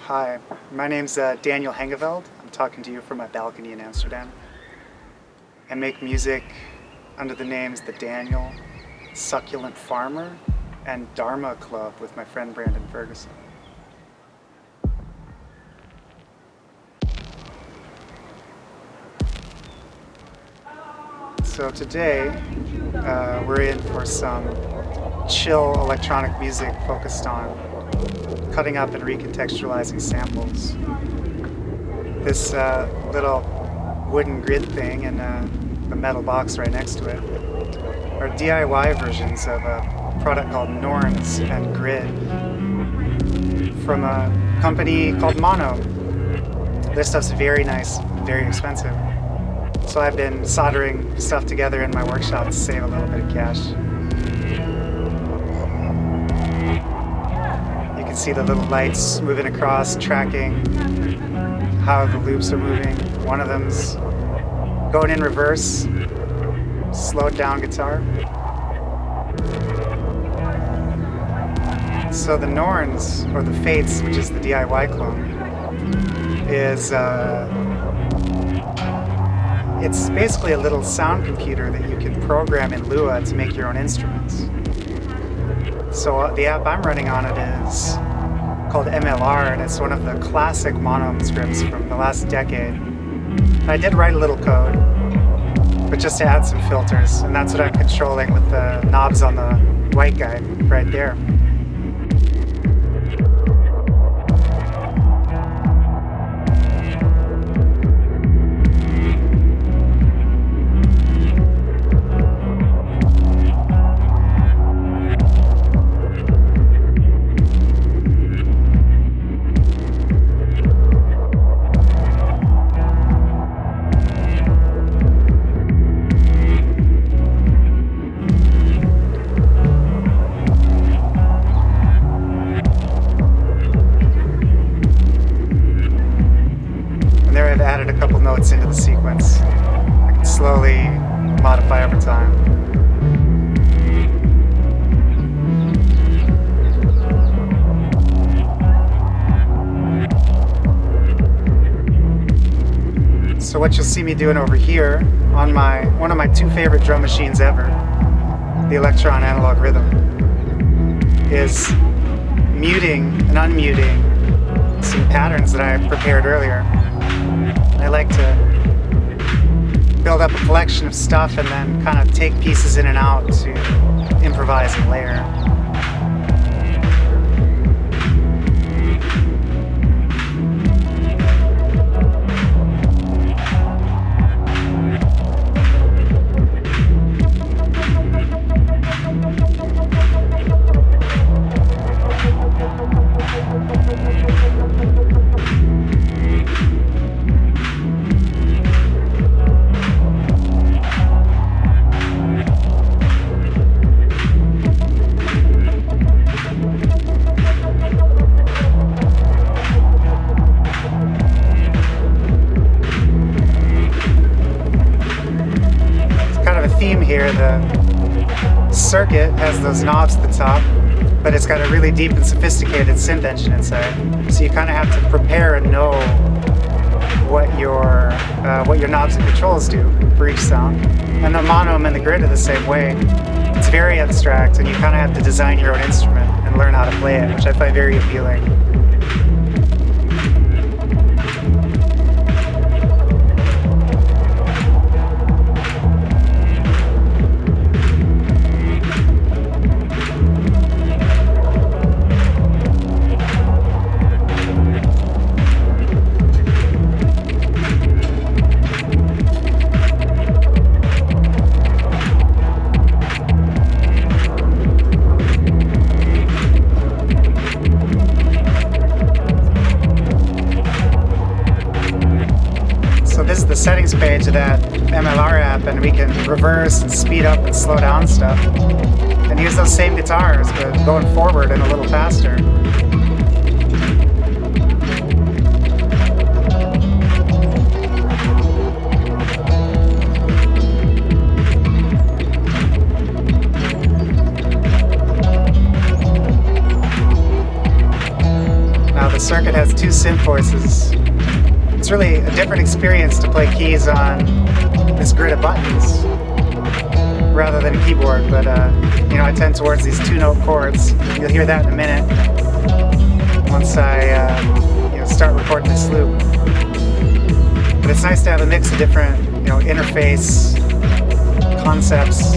Hi, my name's Daniel Hengeveld. I'm talking to you from my balcony in Amsterdam. I make music under the names The Daniel, Succulent Farmer, and Dharma Club with my friend Brandon Ferguson. So today, we're in for some chill electronic music focused on cutting up and recontextualizing samples. This little wooden grid thing and the metal box right next to it are DIY versions of a product called Norns and Grid from a company called Monome. Their stuff's very nice, very expensive. So I've been soldering stuff together in my workshop to save a little bit of cash. See the little lights moving across, tracking how the loops are moving. One of them's going in reverse, slowed down guitar. So the Norns, or the Fates, which is the DIY clone, is it's basically a little sound computer that you can program in Lua to make your own instruments. So the app I'm running on it is called MLR, and it's one of the classic Monome scripts from the last decade. I did write a little code, but just to add some filters, and that's what I'm controlling with the knobs on the white guy right there. Added a couple notes into the sequence. I can slowly modify over time. So what you'll see me doing over here on one of my two favorite drum machines ever, the Elektron Analog RYTM, is muting and unmuting some patterns that I prepared earlier. I like to build up a collection of stuff and then kind of take pieces in and out to improvise and layer. Here, the circuit has those knobs at the top, but it's got a really deep and sophisticated synth engine inside. So you kind of have to prepare and know what your knobs and controls do for each sound. And the Monome and the Grid are the same way. It's very abstract, and you kind of have to design your own instrument and learn how to play it, which I find very appealing. This is the settings page of that MLR app, and we can reverse and speed up and slow down stuff and use those same guitars but going forward and a little faster. Now the circuit has two synth voices. It's really a different experience to play keys on this grid of buttons rather than a keyboard, but you know, I tend towards these two-note chords. You'll hear that in a minute once I you know, start recording this loop. But it's nice to have a mix of different, you know, interface concepts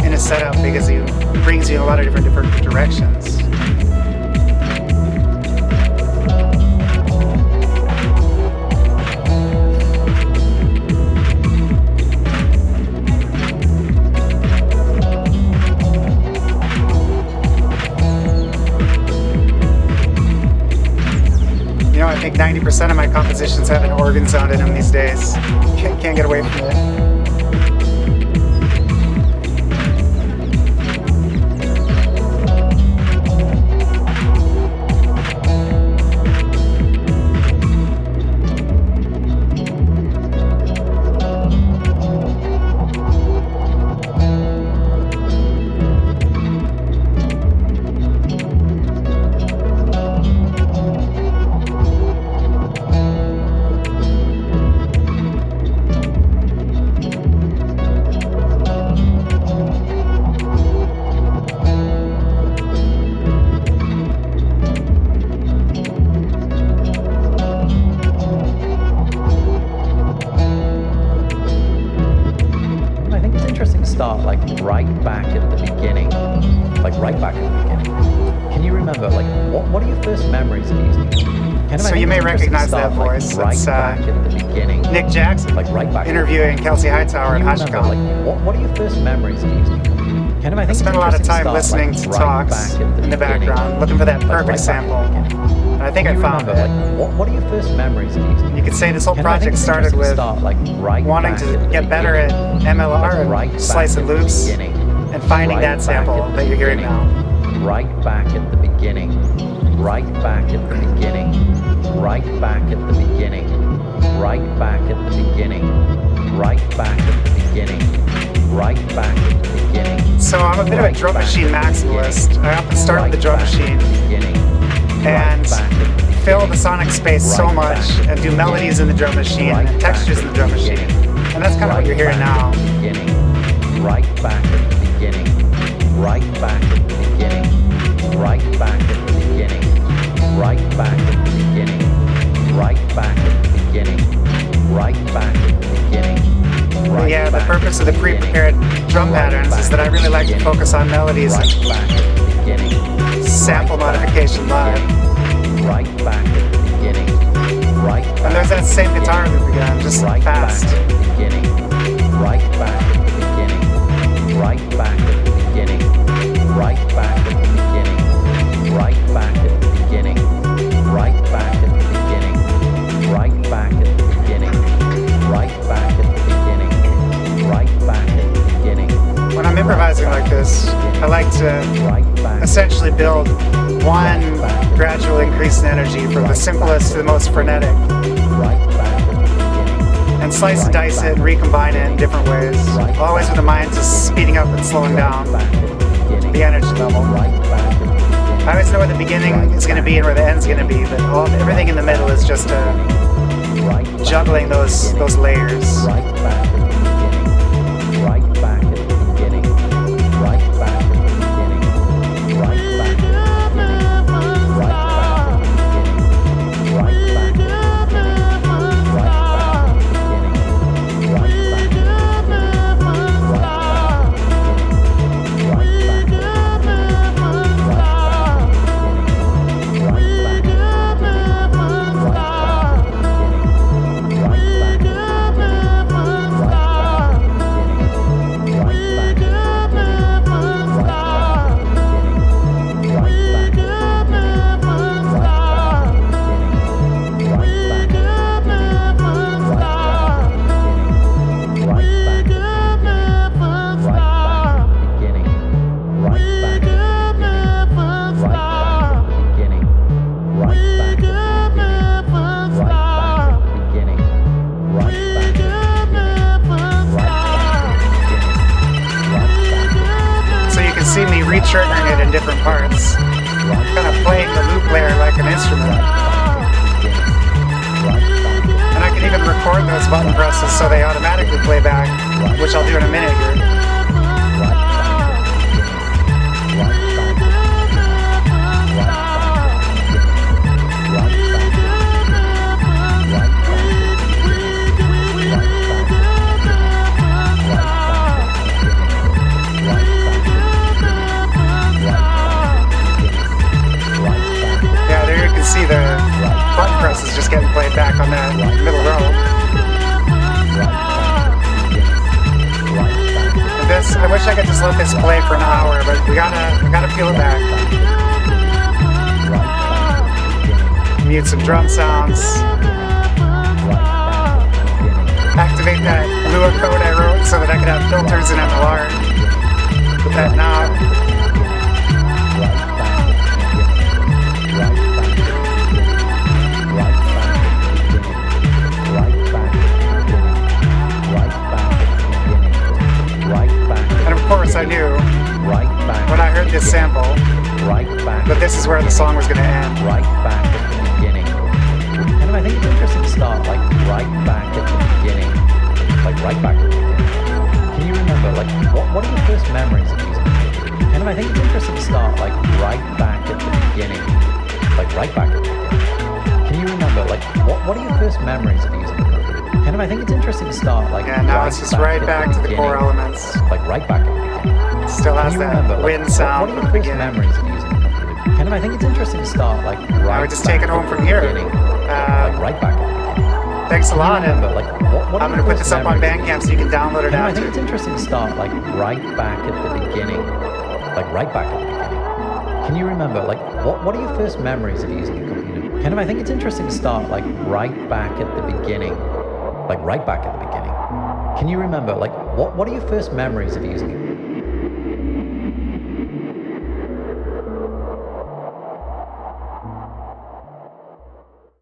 in a setup because it brings you in a lot of different directions. You know, I think 90% of my compositions have an organ sound in them these days. Can't get away from it. Start like right back at the beginning, Can you remember, like, what are your first memories of using? So you may recognize that voice. Like, it's back at the beginning, Nick Jackson, like right back interviewing Kelsey Hightower at HashiConf. Like, what are your first memories of using? I spent a lot of time listening to talks in the background, looking for that perfect sample. And I think I found it. Like, what are your first memories of using? You could say this whole project started with wanting to get better at MLR and slicing loops and finding that sample that you're hearing now. Right back at the beginning, right back at the beginning, right back at the beginning, right back at the beginning, right back at the beginning, right back at the beginning. So I'm a bit of a drum machine maximalist. I often start with the drum machine and fill the sonic space so much and do melodies in the drum machine and textures in the drum machine. And that's kind of what you're hearing now. Right back at the beginning, right back at the beginning, right back at the beginning, right back at the beginning, right back at the beginning, right back at the beginning. But yeah, the purpose of the pre-prepared drum patterns is that I really like to focus on melodies and sample modification live. Right back at the beginning, right back. And there's that same guitar loop again, just fast. Right back at the beginning, right back at the beginning, right back at the beginning, right back at the beginning, right back at the beginning, right back at the beginning, right back at the beginning, right back at the beginning. When I'm improvising like this, I like to essentially build one gradual increase in energy from the simplest to the most frenetic, and slice and dice it and recombine it in different ways, always with the mind just speeding up and slowing down the energy level. I always know where the beginning is going to be and where the end is going to be, but everything in the middle is just juggling those layers. See me rechurning it in different parts, kind of playing the loop layer like button presses so they automatically play back, which I'll do in a minute here. Yeah, there you can see the button presses just getting played back on that middle row. And this, I wish I could just let this play for an hour, but we gotta peel it back. Mute some drum sounds. Activate that Lua code I wrote so that I could have filters and MLR. Put that knob. And of course I knew when I heard this sample that this is where the song was going to end. Right back at the beginning. And I think it's interesting to start like right back at the beginning. Like right back at the beginning. Can you remember like what are your first memories of using a computer? And I think it's interesting to start like right back at the beginning. Like right back at the beginning. Can you remember like what are your first memories of using a computer? And I think it's interesting to start like yeah, now it's just right back to the core elements. Like right back at the beginning. Still has that wind sound from the beginning. What are your first memories of using a computer? And I think it's interesting to start like right I would just take it home from here. Like right back at the beginning. Thanks a lot, and like, what I'm going to put this up on Bandcamp so you can download it after. after. I think it's interesting to start like right back at the beginning. Like right back at the beginning. Can you remember like what are your first memories of using a computer? And I think it's interesting to start like right back at the beginning. Like right back at the beginning. Can you remember like what are your first memories of using